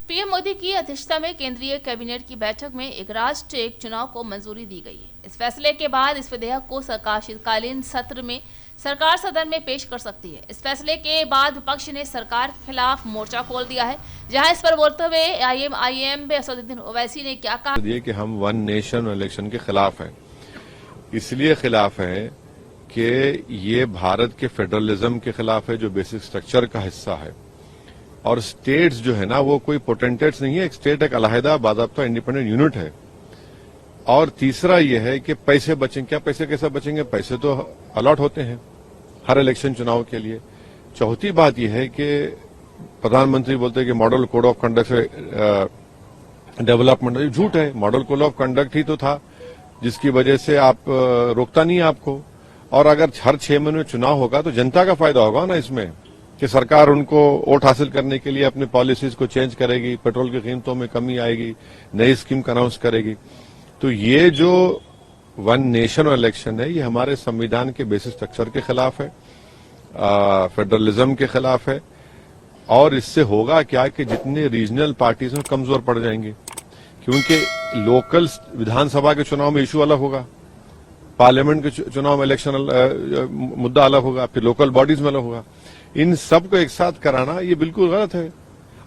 PM Modi की अध्यक्षता में केंद्रीय कैबिनेट की बैठक में एक राष्ट्र एक चुनाव को मंजूरी दी गई है। इस फैसले के बाद इस विधेयक को शीतकालीन सत्र में सरकार सदन में पेश कर सकती है। इस फैसले के बाद विपक्ष ने सरकार के खिलाफ मोर्चा खोल दिया है। जहां इस पर बोलते हुए आईएम असदुद्दीन ओवैसी ने क्या कहा कि हम वन नेशन इलेक्शन के खिलाफ हैं। इसलिए खिलाफ हैं कि ये भारत के फेडरलिज्म के खिलाफ है, जो बेसिक स्ट्रक्चर का हिस्सा है। और स्टेट्स जो है ना, वो कोई पोटेंटेट्स नहीं है। एक स्टेट एक अलहदा बाज़ाब्ता इंडिपेंडेंट यूनिट है। और तीसरा ये है कि पैसे बचेंगे। क्या पैसे कैसे बचेंगे? पैसे तो अलॉट होते हैं हर इलेक्शन चुनाव के लिए। चौथी बात यह है कि प्रधानमंत्री बोलते हैं कि मॉडल कोड ऑफ कंडक्ट से डेवलपमेंट, झूठ है। मॉडल कोड ऑफ कंडक्ट ही तो था जिसकी वजह से आप रोकता नहीं आपको। और अगर हर 6 महीने में चुनाव होगा तो जनता का फायदा होगा ना इसमें, कि सरकार उनको वोट हासिल करने के लिए अपनी पॉलिसीज को चेंज करेगी, पेट्रोल की कीमतों में कमी आएगी, नई स्कीम का अनाउंस करेगी। तो ये जो वन नेशन इलेक्शन है, ये हमारे संविधान के बेसिक स्ट्रक्चर के खिलाफ है, फेडरलिज्म के खिलाफ है। और इससे होगा क्या कि जितने रीजनल पार्टीज हैं कमजोर पड़ जाएंगे, क्योंकि लोकल विधानसभा के चुनाव में इशू अलग होगा, पार्लियामेंट के चुनाव में इलेक्शन मुद्दा अलग होगा, फिर लोकल बॉडीज में अलग होगा। इन सब को एक साथ कराना ये बिल्कुल गलत है।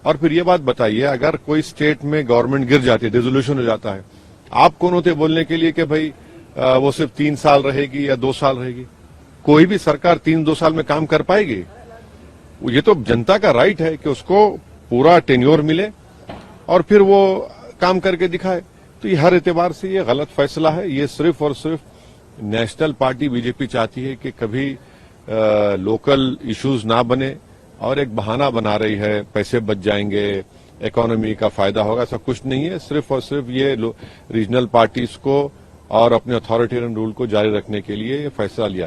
और फिर ये बात बताइए, अगर कोई स्टेट में गवर्नमेंट गिर जाती है, डिसोल्यूशन हो जाता है, आप कौन होते बोलने के लिए कि भाई वो सिर्फ 3 साल रहेगी या 2 साल रहेगी? कोई भी सरकार 3-2 साल में काम कर पाएगी? ये तो जनता का राइट है कि उसको पूरा टेन्योर मिले और फिर वो काम करके दिखाए। तो ये हर एतबार से ये गलत फैसला है। ये सिर्फ और सिर्फ नेशनल पार्टी बीजेपी चाहती है कि कभी लोकल इश्यूज ना बने और एक बहाना बना रही है, पैसे बच जाएंगे, इकोनॉमी का फायदा होगा। ऐसा कुछ नहीं है। सिर्फ और सिर्फ ये रीजनल पार्टीज को और अपने अथॉरिटेरियन रूल को जारी रखने के लिए ये फैसला लिया गया।